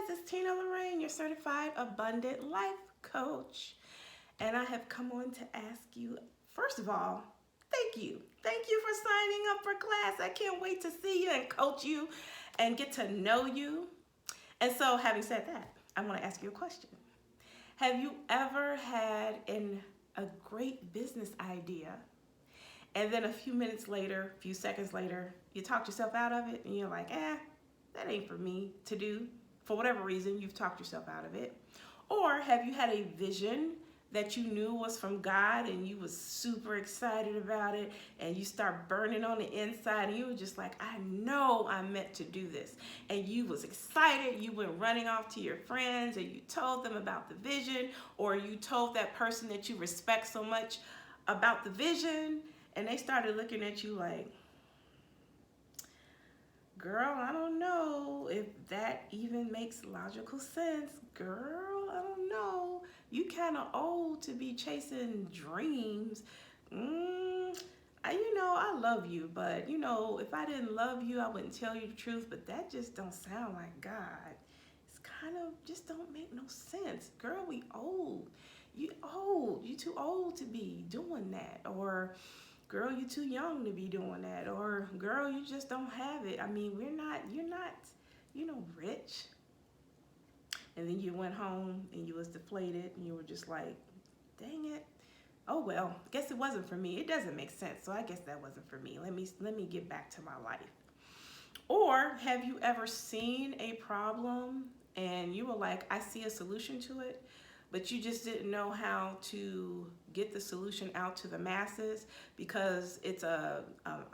it's Tina Lorraine, your certified abundant life coach. And I have come on to ask you, first of all, thank you. Thank you for signing up for class. I can't wait to see you and coach you and get to know you. And so, having said that, I want to ask you a question. Have you ever had a great business idea, and then a few minutes later, a few seconds later, you talked yourself out of it and you're like, that ain't for me to do. For whatever reason, you've talked yourself out of it. Or have you had a vision that you knew was from God and you was super excited about it and you start burning on the inside and you were just like, I know I'm meant to do this. And you was excited, you went running off to your friends and you told them about the vision, or you told that person that you respect so much about the vision, and they started looking at you like, girl, I don't know if that even makes logical sense. Girl, I don't know. You kind of old to be chasing dreams. I love you, but if I didn't love you, I wouldn't tell you the truth. But that just don't sound like God. It's kind of just don't make no sense. Girl, we old. You old. You too old to be doing that. Or girl, you too young to be doing that. Or girl, you just don't have it. I mean, you're not, rich. And then you went home and you was deflated and you were just like, dang it. Oh well, guess it wasn't for me. It doesn't make sense. So I guess that wasn't for me. Let me get back to my life. Or have you ever seen a problem and you were like, I see a solution to it, but you just didn't know how to get the solution out to the masses because it's a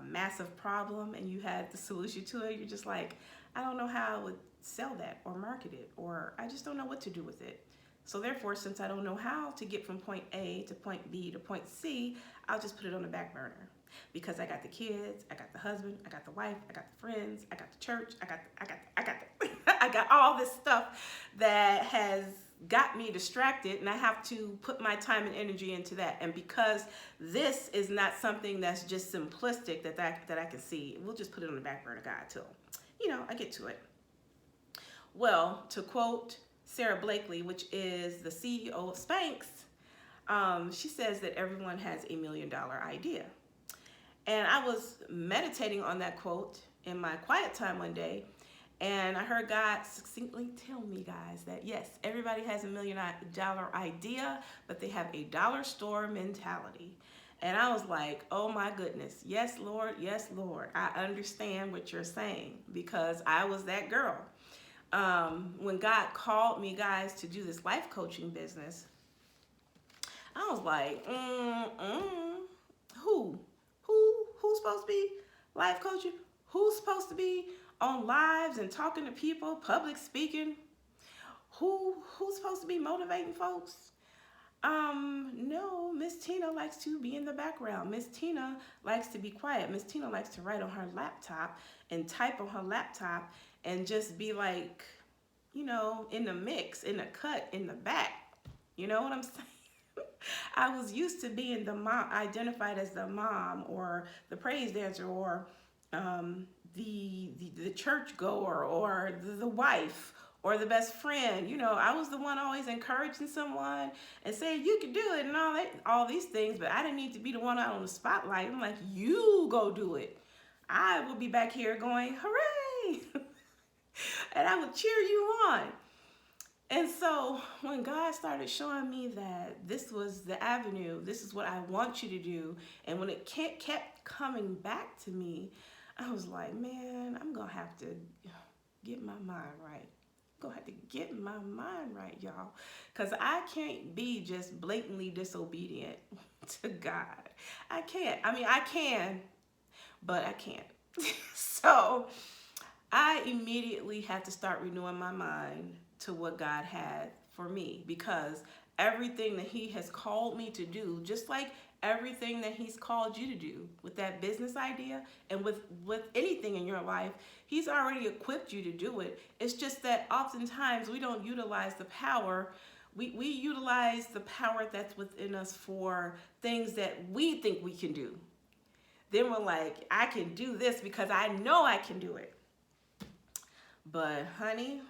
massive problem and you had the solution to it. You're just like, I don't know how I would sell that or market it, or I just don't know what to do with it. So therefore, since I don't know how to get from point A to point B to point C, I'll just put it on the back burner because I got the kids, I got the husband, I got the wife, I got the friends, I got the church, I got all this stuff that has got me distracted, and I have to put my time and energy into that. And because this is not something that's just simplistic that I can see, we'll just put it on the back burner, God, till I get to it. Well, to quote Sara Blakely, which is the CEO of Spanx, she says that everyone has $1 million idea. And I was meditating on that quote in my quiet time one day, and I heard God succinctly tell me, guys, that yes, everybody has $1 million idea, but they have a dollar store mentality. And I was like, oh my goodness, yes, Lord, I understand what you're saying, because I was that girl. When God called me, guys, to do this life coaching business, I was like, who's supposed to be life coaching? Who's supposed to be on lives and talking to people, public speaking? Who's supposed to be motivating folks? No, Miss Tina likes to be in the background. Miss Tina likes to be quiet. Miss Tina likes to write on her laptop and type on her laptop and just be like, in the mix, in the cut, in the back. You know what I'm saying? I was used to being the mom, identified as the mom or the praise dancer or the church goer or the wife or the best friend. I was the one always encouraging someone and saying you can do it and all these things, but I didn't need to be the one out on the spotlight. I'm like, you go do it. I will be back here going, hooray! And I would cheer you on. And so when God started showing me that this was the avenue, this is what I want you to do, and when it kept coming back to me, I was like, man, I'm going to have to get my mind right. I'm going to have to get my mind right, y'all, because I can't be just blatantly disobedient to God. I can't. I mean, I can, but I can't. So I immediately had to start renewing my mind to what God had for me, because everything that He has called me to do, just like everything that He's called you to do with that business idea and with anything in your life, He's already equipped you to do it. It's just that oftentimes we don't utilize the power. We utilize the power that's within us for things that we think we can do. Then we're like, I can do this because I know I can do it. But honey,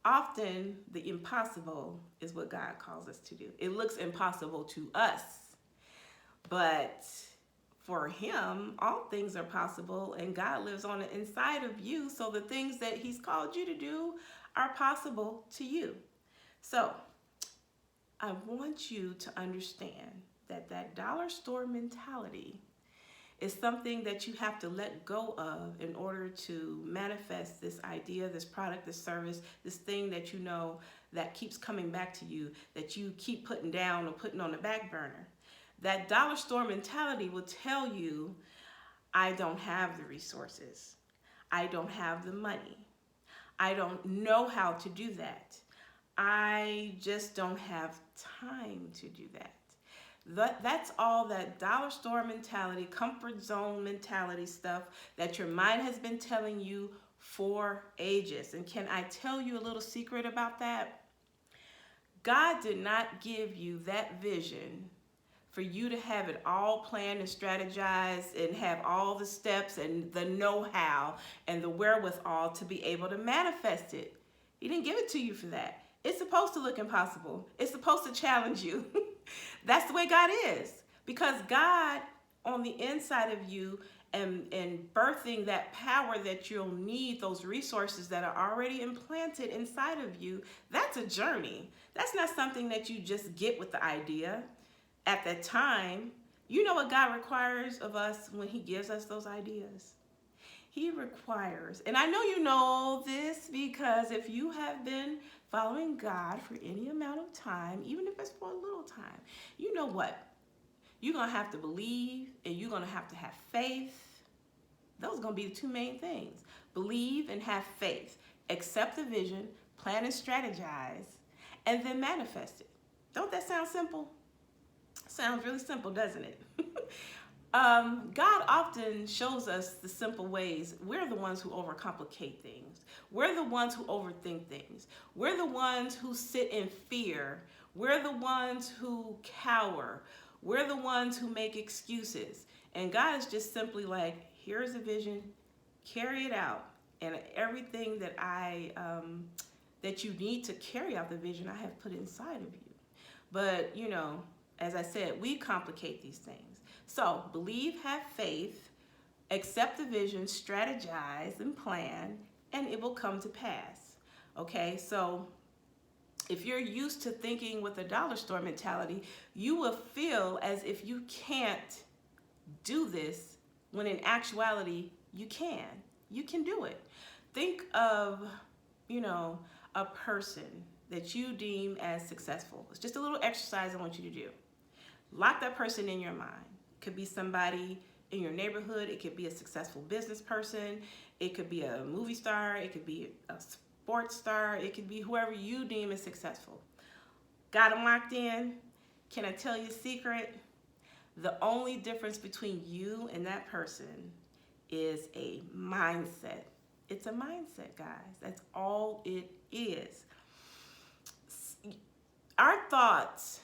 Often the impossible is what God calls us to do. It looks impossible to us, but for him, all things are possible, and God lives on the inside of you. So the things that he's called you to do are possible to you. So I want you to understand that that dollar store mentality is something that you have to let go of in order to manifest this idea, this product, this service, this thing that you know that keeps coming back to you, that you keep putting down or putting on the back burner. That dollar store mentality will tell you, I don't have the resources. I don't have the money. I don't know how to do that. I just don't have time to do that. That's all that dollar store mentality, comfort zone mentality stuff that your mind has been telling you for ages. And can I tell you a little secret about that? God did not give you that vision for you to have it all planned and strategized and have all the steps and the know-how and the wherewithal to be able to manifest it. He didn't give it to you for that. It's supposed to look impossible. It's supposed to challenge you. That's the way God is. Because God on the inside of you and birthing that power that you'll need, those resources that are already implanted inside of you, that's a journey. That's not something that you just get with the idea at that time. You know what God requires of us when he gives us those ideas? He requires, and I know you know this because if you have been following God for any amount of time, even if it's for a little time, you know what? You're going to have to believe and you're going to have faith. Those are going to be the two main things. Believe and have faith. Accept the vision, plan and strategize, and then manifest it. Don't that sound simple? Sounds really simple, doesn't it? God often shows us the simple ways. We're the ones who overcomplicate things. We're the ones who overthink things. We're the ones who sit in fear. We're the ones who cower. We're the ones who make excuses. And God is just simply like, here's a vision, carry it out. And everything that that you need to carry out the vision, I have put inside of you. But, you know, as I said, we complicate these things. So believe, have faith, accept the vision, strategize and plan, and it will come to pass. Okay, so if you're used to thinking with a dollar store mentality, you will feel as if you can't do this when in actuality you can. You can do it. Think of, you know, a person that you deem as successful. It's just a little exercise I want you to do. Lock that person in your mind. It could be somebody in your neighborhood. It could be a successful business person. It could be a movie star. It could be a sports star. It could be whoever you deem as successful. Got them locked in? Can I tell you a secret? The only difference between you and that person is a mindset. It's a mindset, guys. That's all it is. Our thoughts,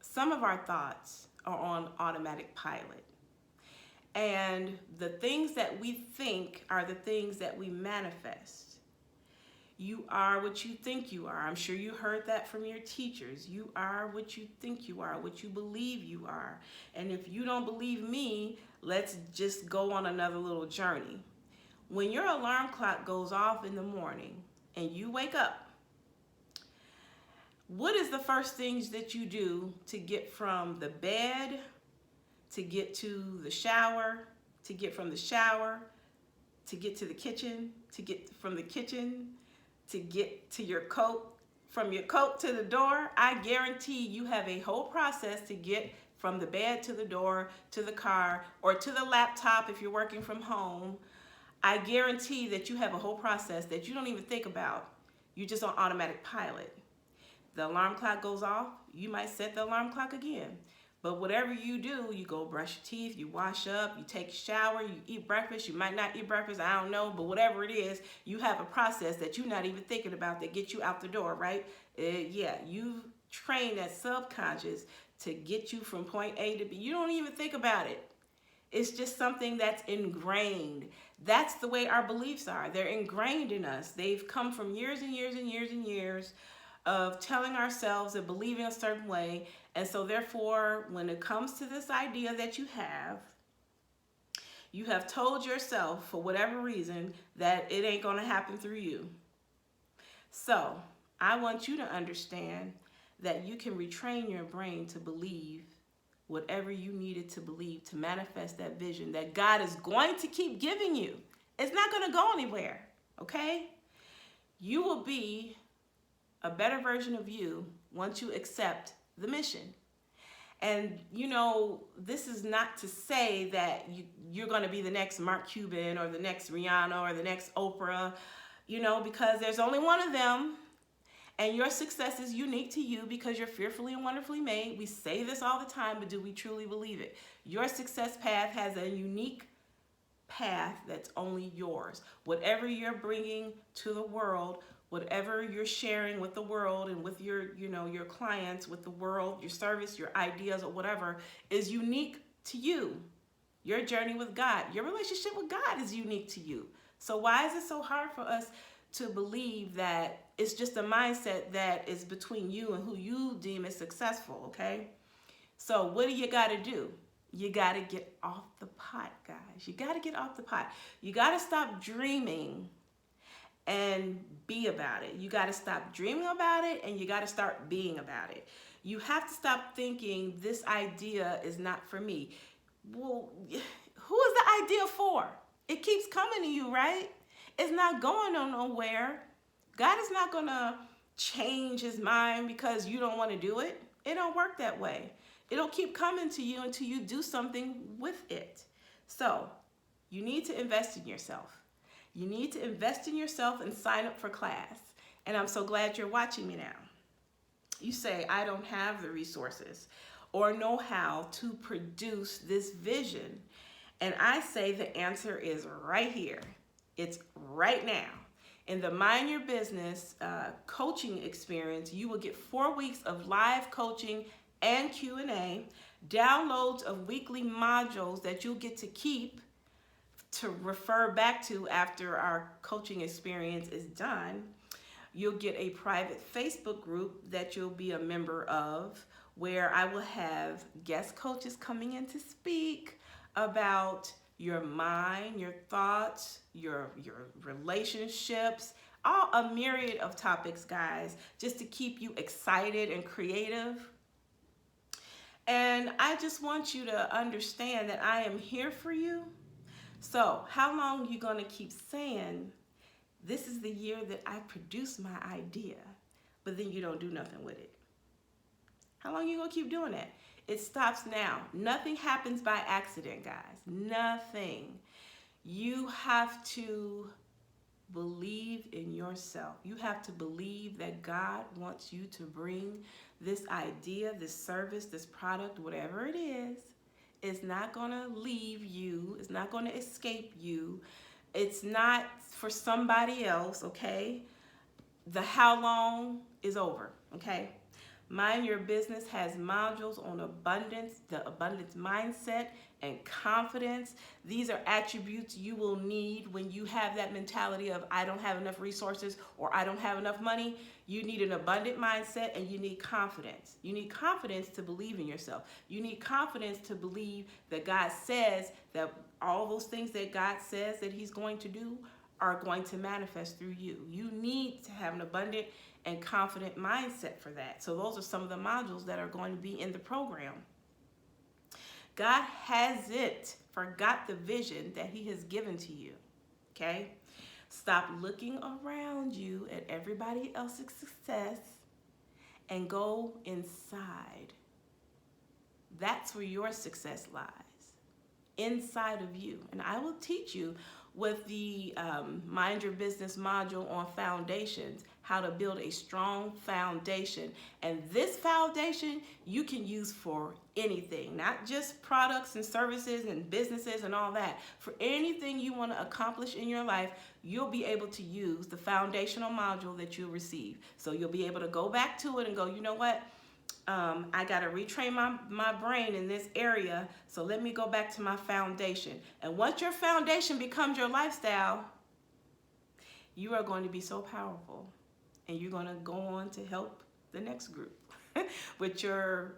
some of our thoughts are on automatic pilot. And the things that we think are the things that we manifest. You are what you think you are. I'm sure you heard that from your teachers. You are what you think you are, what you believe you are. And if you don't believe me, let's just go on another little journey. When your alarm clock goes off in the morning and you wake up, what is the first things that you do to get from the bed, to get to the shower, to get from the shower, to get to the kitchen, to get from the kitchen, to get to your coat, from your coat to the door? I guarantee you have a whole process to get from the bed to the door, to the car, or to the laptop if you're working from home. I guarantee that you have a whole process that you don't even think about. You're just on automatic pilot. The alarm clock goes off, you might set the alarm clock again. But whatever you do, you go brush your teeth, you wash up, you take a shower, you eat breakfast. You might not eat breakfast, I don't know, but whatever it is, you have a process that you're not even thinking about that gets you out the door, right? Yeah, you train that subconscious to get you from point A to B. You don't even think about it. It's just something that's ingrained. That's the way our beliefs are. They're ingrained in us. They've come from years and years and years and years of telling ourselves and believing a certain way. And so therefore, when it comes to this idea that you have told yourself for whatever reason that it ain't going to happen through you. So I want you to understand that you can retrain your brain to believe whatever you needed to believe to manifest that vision that God is going to keep giving you. It's not going to go anywhere, okay? You will be a better version of you once you accept the mission. And, you know, this is not to say that you're going to be the next Mark Cuban or the next Rihanna or the next Oprah, you know, because there's only one of them. And your success is unique to you because you're fearfully and wonderfully made. We say this all the time, but do we truly believe it? Your success path has a unique path that's only yours. Whatever you're bringing to the world, whatever you're sharing with the world and with your, you know, your clients, with the world, your service, your ideas, or whatever, is unique to you. Your journey with God, your relationship with God is unique to you. So why is it so hard for us to believe that it's just a mindset that is between you and who you deem as successful, okay? So what do? You got to get off the pot, guys. You got to get off the pot. You got to stop dreaming and be about it. You got to stop dreaming about it, and you got to start being about it. You have to stop thinking this idea is not for me. Well, who is the idea for? It keeps coming to you, right? It's not going on nowhere. God is not going to change his mind because you don't want to do it. It don't work that way. It'll keep coming to you until you do something with it. So you need to invest in yourself. You need to invest in yourself and sign up for class. And I'm so glad you're watching me now. You say, I don't have the resources or know how to produce this vision. And I say the answer is right here. It's right now. In the Mind Your Business coaching experience, you will get 4 weeks of live coaching and Q&A, downloads of weekly modules that you'll get to keep to refer back to after our coaching experience is done. You'll get a private Facebook group that you'll be a member of, where I will have guest coaches coming in to speak about your mind, your thoughts, your relationships, all a myriad of topics, guys, just to keep you excited and creative. And I just want you to understand that I am here for you. So how long are you going to keep saying, this is the year that I produced my idea, but then you don't do nothing with it? How long are you going to keep doing that? It stops now. Nothing happens by accident, guys. Nothing. You have to believe in yourself. You have to believe that God wants you to bring this idea, this service, this product, whatever it is. It's not going to leave you. It's not going to escape you. It's not for somebody else, okay? The how long is over, okay? Mind Your Business has modules on abundance, the abundance mindset, and confidence. These are attributes you will need when you have that mentality of, I don't have enough resources or I don't have enough money. You need an abundant mindset, and you need confidence. You need confidence to believe in yourself. You need confidence to believe that God says that all those things that God says that he's going to do are going to manifest through you. You need to have an abundant and confident mindset for that. So those are some of the modules that are going to be in the program. God hasn't forgot the vision that he has given to you, okay? Stop looking around you at everybody else's success and go inside. That's where your success lies, inside of you. And I will teach you with the Mind Your Business module on foundations, how to build a strong foundation. And this foundation you can use for anything, not just products and services and businesses and all that. For anything you want to accomplish in your life, you'll be able to use the foundational module that you'll receive. So you'll be able to go back to it and go, you know what? I got to retrain my brain in this area. So let me go back to my foundation. And once your foundation becomes your lifestyle, you are going to be so powerful. And you're going to go on to help the next group with your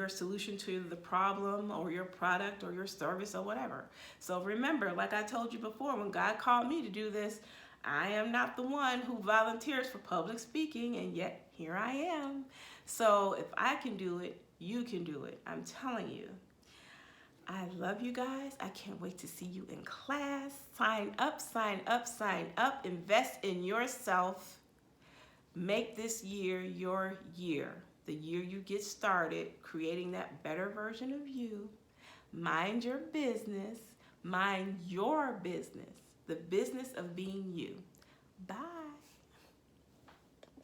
solution to the problem or your product or your service or whatever. So remember, like I told you before, when God called me to do this, I am not the one who volunteers for public speaking, and yet here I am. So if I can do it, you can do it. I'm telling you. I love you guys. I can't wait to see you in class. Sign up, sign up, sign up. Invest in yourself. Make this year your year. The year you get started creating that better version of you. Mind your business. Mind your business. The business of being you. Bye.